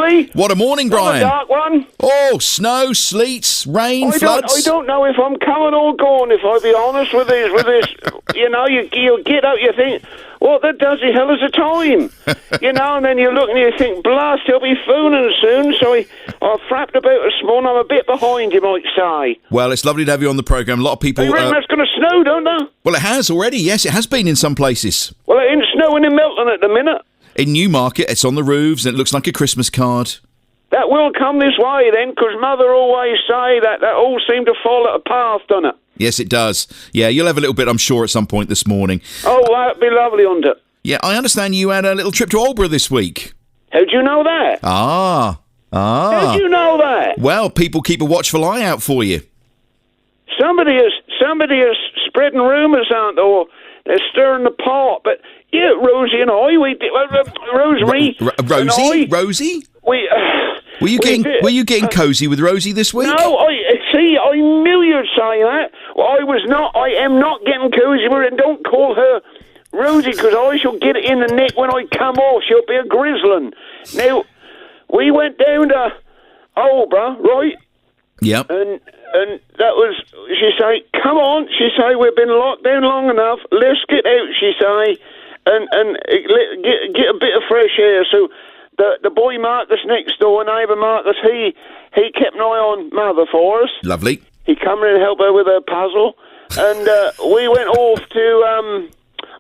Leslie. What a morning, Brian. A dark one. Oh, snow, sleet, rain, floods. I don't know if I'm coming or going, if I'll be honest with this. You know, you get up, you think, what the dozy hell is the time? You know, and then you look and you think, blast, he'll be phoning soon. So I frapped about this morning. I'm a bit behind, you might say. Well, it's lovely to have you on the programme. A lot of people... You reckon that's going to snow, don't they? Well, it has already, yes. It has been in some places. Well, it ain't snowing in Melton at the minute. In Newmarket, it's on the roofs and it looks like a Christmas card. That will come this way then, because Mother always say that all seemed to fall at a path, doesn't it? Yes, it does. Yeah, you'll have a little bit, I'm sure, at some point this morning. Oh, that'd be lovely, wouldn't it? Yeah, I understand you had a little trip to Aldeburgh this week. How'd you know that? How'd you know that? Well, people keep a watchful eye out for you. Somebody is spreading rumours, aren't they? Or they're stirring the pot. But yeah, Rosie and I, we did. Rosie, Rosie. We. Were you getting cosy with Rosie this week? No, I knew you'd say that. Well, I am not getting cosy with her, and don't call her Rosie, because I shall get it in the neck when I come off. She'll be a grizzling. Now, we went down to Aldeburgh, right? Yep. And that was, she say, come on, she say, we've been locked down long enough, let's get out, she say, and get a bit of fresh air. So the boy Marcus next door, neighbour Marcus, he kept an eye on Mother for us. Lovely. He come in and helped her with her puzzle, and we went off to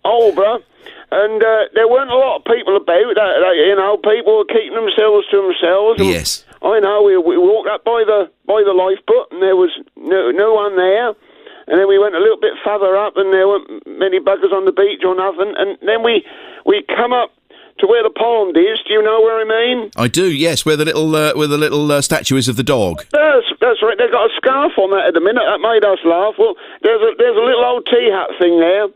Aldeburgh, and there weren't a lot of people about. You know, people were keeping themselves to themselves. Yes. I know. We walked up by the lifeboat, and there was no one there. And then we went a little bit further up, and there weren't many buggers on the beach or nothing. And then we come up to where the pond is. Do you know where I mean? I do. Yes, where the little statue is of the dog. That's right. They've got a scarf on that at the minute. That made us laugh. Well, there's a little old tea hut thing there.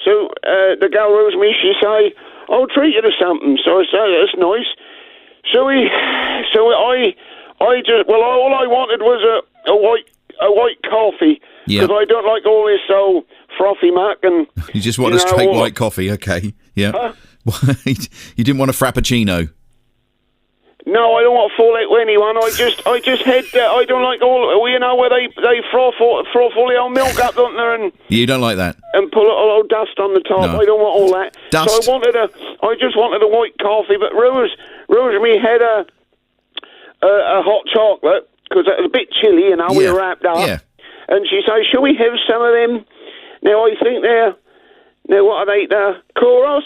So the girl rose me. She say, "I'll treat you to something." So I say, "That's nice." So I just all I wanted was a white coffee, because I don't like all this old frothy muck and. You just want a straight white coffee, okay? Yeah. Huh? You didn't want a frappuccino. No, I don't want to fall out with anyone. I just had. I don't like all. You know where they froth all the old milk up, don't they? And you don't like that. And pull a little dust on the top. No. I don't want all that. Dust. So I just wanted a white coffee. But Rose and me had a hot chocolate, because it was a bit chilly. You know, we were wrapped up. Yeah. And she said, "Shall we have some of them?" Now I think they're what are they? They're Koros,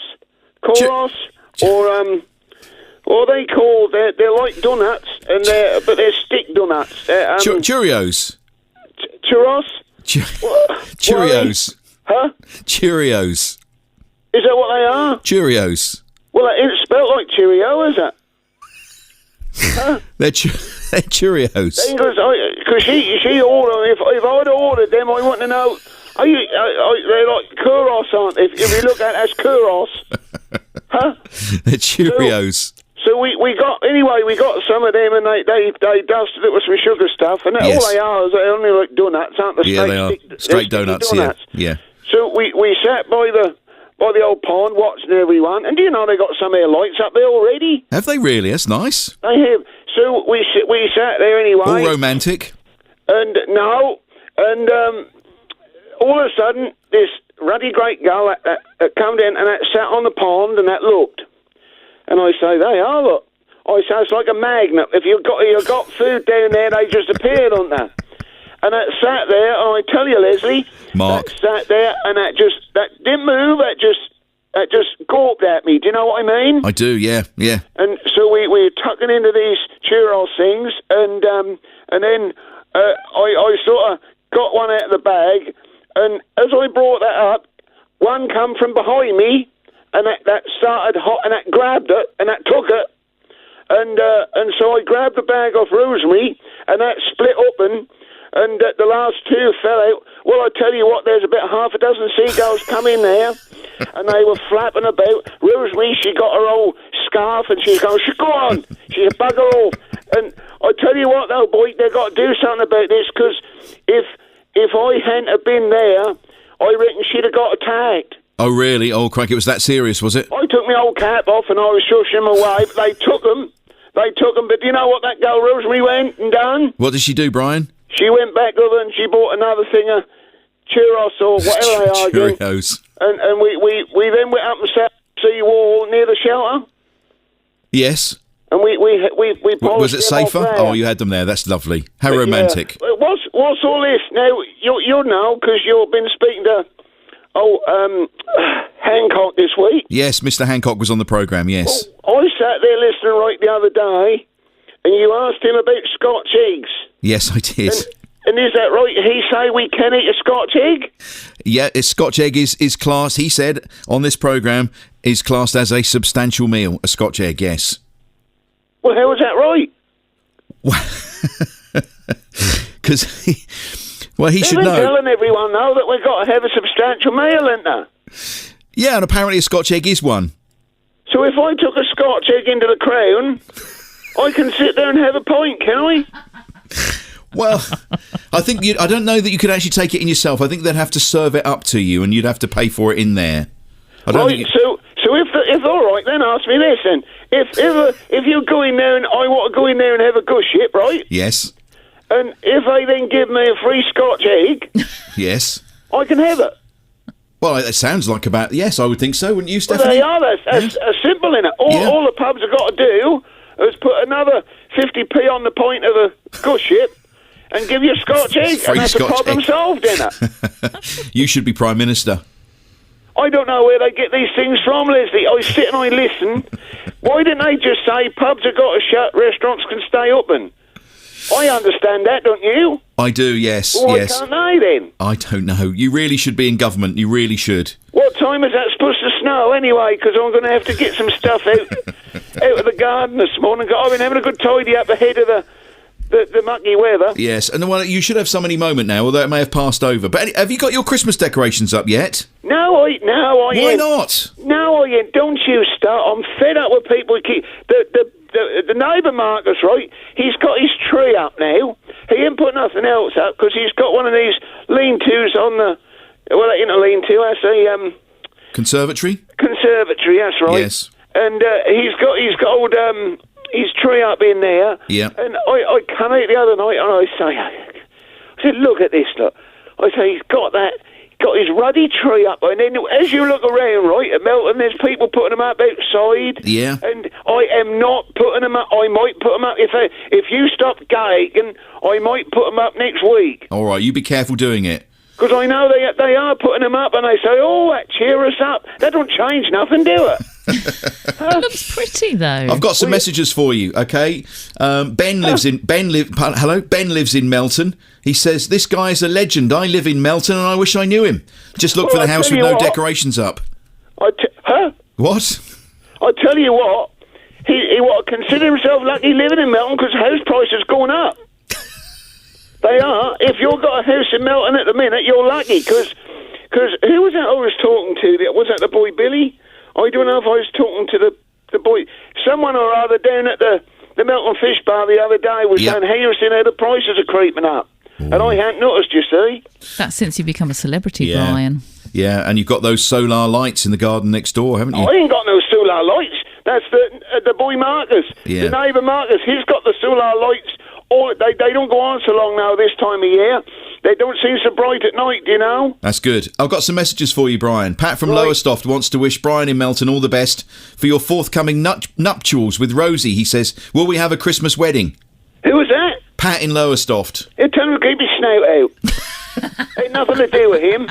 or they call they're like donuts, and but they're stick donuts. Cheerios. Churros. Cheerios. Huh? Cheerios. Is that what they are? Cheerios. Well, it's spelled like Cheerio, is it? Huh? They're Cheerios. Because she ordered. If I'd ordered them, I want to know. They're like Kuros, aren't they? If you look at it as Kuros, huh? They're Cheerios. So we got some of them, and they dusted it with some sugar stuff, and all they are is they're only like donuts, aren't they? Yeah, they are straight donuts. Yeah. So we sat by the old pond watching everyone, and do you know they got some air lights up there already? Have they really? That's nice. They have. So we sat there anyway. All romantic. And all of a sudden this ruddy great girl that come in and that sat on the pond and that looked. And I say, they are, look. I say, it's like a magnet. If you've got food down there, they just appear, don't they? And that sat there, and I tell you, Leslie, Mark, that sat there, and that didn't move. That just gawped at me. Do you know what I mean? I do, yeah. And so we were tucking into these churros things, and then I sort of got one out of the bag, and as I brought that up, one come from behind me. And that started hot, and that grabbed it, and that took it, and so I grabbed the bag off Rosemary, and that split open, and the last two fell out. Well, I tell you what, there's about half a dozen seagulls come in there, and they were flapping about. Rosemary, she got her old scarf, and she's going, go on, she's bugger off. And I tell you what, though, boy, they've got to do something about this, because if I hadn't have been there, I reckon she'd have got attacked. Oh, really? Oh, crank, it was that serious, was it? I took my old cap off and I was shushing them away. They took them but do you know what that girl Rosemary went and done? What did she do, Brian? She went back over and she bought another thing of churros or whatever they are. Cheerios. And we then went up and sat sea wall near the shelter. Yes. And we Was it safer? Oh, you had them there. That's lovely. How romantic. Yeah. What's all this? Now, you'll know, because you've been speaking to Hancock this week. Yes, Mr. Hancock was on the programme, yes. Well, I sat there listening right the other day, and you asked him about Scotch eggs. Yes, I did. And is that right? He say we can eat a Scotch egg? Yeah, a Scotch egg is classed, he said, on this programme, is classed as a substantial meal. A Scotch egg, yes. Well, how is that right? Because he should know. They're telling everyone now that we've got to have a substantial meal, ain't they? Yeah, and apparently a Scotch egg is one. So if I took a Scotch egg into the Crown, I can sit there and have a pint, can I? Well, I don't know that you could actually take it in yourself. I think they'd have to serve it up to you, and you'd have to pay for it in there. So if all right, then ask me this then. If you go in there and I want to go in there and have a guship, right? Yes. And if they then give me a free Scotch egg, yes, I can have it. Well, it sounds like yes, I would think so, wouldn't you, Stephanie? Well, they are. That's simple, innit? All the pubs have got to do is put another 50p on the point of a guship and give you a Scotch egg, free and that's Scotch a problem egg. solved, innit? You should be Prime Minister. I don't know where they get these things from, Leslie. I sit and I listen. Why didn't they just say pubs have got to shut, restaurants can stay open? I understand that, don't you? I do, yes. Well, yes. why can't they then? I don't know. You really should be in government. You really should. What time is that supposed to snow anyway? Because I'm going to have to get some stuff out of the garden this morning. I've been having a good tidy up ahead of the mucky weather. Yes, and you should have some any moment now, although it may have passed over. But have you got your Christmas decorations up yet? No, I Why ain't. not? No, I ain't. Don't you start. I'm fed up with people who keep... The neighbour Marcus, right, he's got his tree up now. He ain't put nothing else up because he's got one of these lean-tos on the... Well, it ain't a lean-to, that's a... Conservatory? Conservatory, that's right. Yes. And he's got his tree up in there. Yeah. And I come out the other night and I said, look at this, look. I say, he's got his ruddy tree up, and then as you look around, right, at Melton, there's people putting them up outside. Yeah. And I am not putting them up. I might put them up if you stop gagging. I might put them up next week. All right, you be careful doing it. Because I know they are putting them up, and they say, "Oh, that cheer us up." That don't change nothing, do it? It looks pretty though. I've got some messages for you. Okay, Ben lives in Melton. He says this guy is a legend. I live in Melton, and I wish I knew him. Just look for the house with no decorations up. What? I tell you what, he consider himself lucky living in Melton because house prices going up. They are. If you've got a house in Melton at the minute, you're lucky because who was that I was talking to? Was that the boy Billy? I don't know if I was talking to the boy. Someone or other down at the Melton Fish Bar the other day was saying, hey, you're seeing how the prices are creeping up. Ooh. And I hadn't noticed, you see. That's since you become a celebrity, Brian. Yeah, and you've got those solar lights in the garden next door, haven't you? I ain't got no solar lights. That's the boy Marcus. Yeah. The neighbour Marcus, he's got the solar lights. They don't go on so long now this time of year. They don't seem so bright at night, do you know? That's good. I've got some messages for you, Brian. Pat from Lowestoft wants to wish Brian in Melton all the best for your forthcoming nuptials with Rosie. He says, will we have a Christmas wedding? Who was that? Pat in Lowestoft. Tell him to keep his snout out. Ain't nothing to do with him.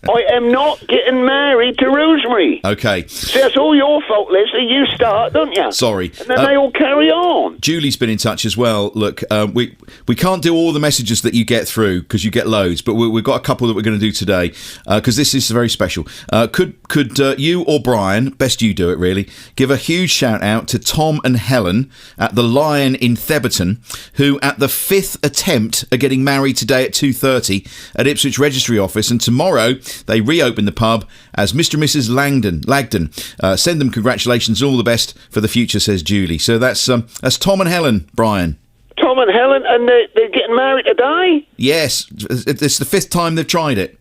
I am not getting married to Rosemary. Okay. See, that's all your fault, Leslie. You start, don't you? Sorry. And then they all carry on. Julie's been in touch as well. Look, we can't do all the messages that you get through because you get loads, but we've got a couple that we're going to do today because this is very special. Could you or Brian, best you do it really, give a huge shout out to Tom and Helen at the Lion in Theberton, who at the 5th attempt are getting married today at 2:30 at Ipswich Registry Office, and tomorrow they reopen the pub as Mr. and Mrs. Lagden. Send them congratulations and all the best for the future, says Julie. So that's Tom and Helen, Brian. Tom and Helen, and they're getting married today? Yes, it's the 5th time they've tried it.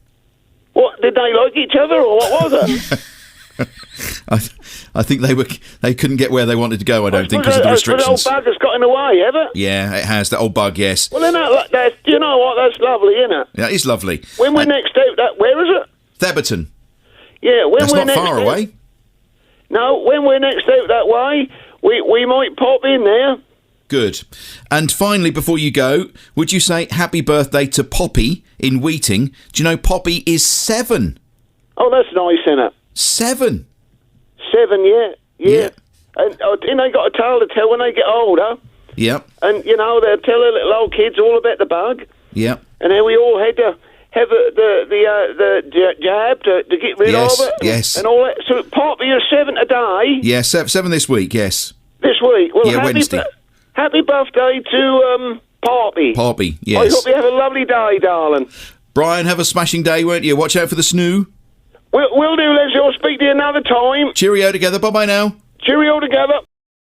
What, did they like each other, or what was it? I think they couldn't get where they wanted to go. I don't think because of the restrictions. The old bugger's got in the way, have it? Yeah, it has. That old bug. Yes. Well, then you know what? That's lovely, isn't it? Yeah, it's lovely. When we're next out, where is it? Theberton. Yeah, That's not far away. No, when we're next out that way, we might pop in there. Good. And finally, before you go, would you say happy birthday to Poppy in Wheating? Do you know Poppy is 7? Oh, that's nice, isn't it? 7. 7, yeah. And they got a tale to tell when they get older. Yep. And, they'll tell the little old kids all about the bug. Yep. And then we all had to have the jab to get rid of it. Yes. And all that. So Poppy is 7 today. Yeah, 7 this week, yes. This week. Well, yeah, Wednesday. Happy birthday to Poppy. Poppy, yes. I hope you have a lovely day, darling. Brian, have a smashing day, won't you? Watch out for the snoo. We'll do, Leslie. I'll speak to you another time. Cheerio together. Bye-bye now. Cheerio together.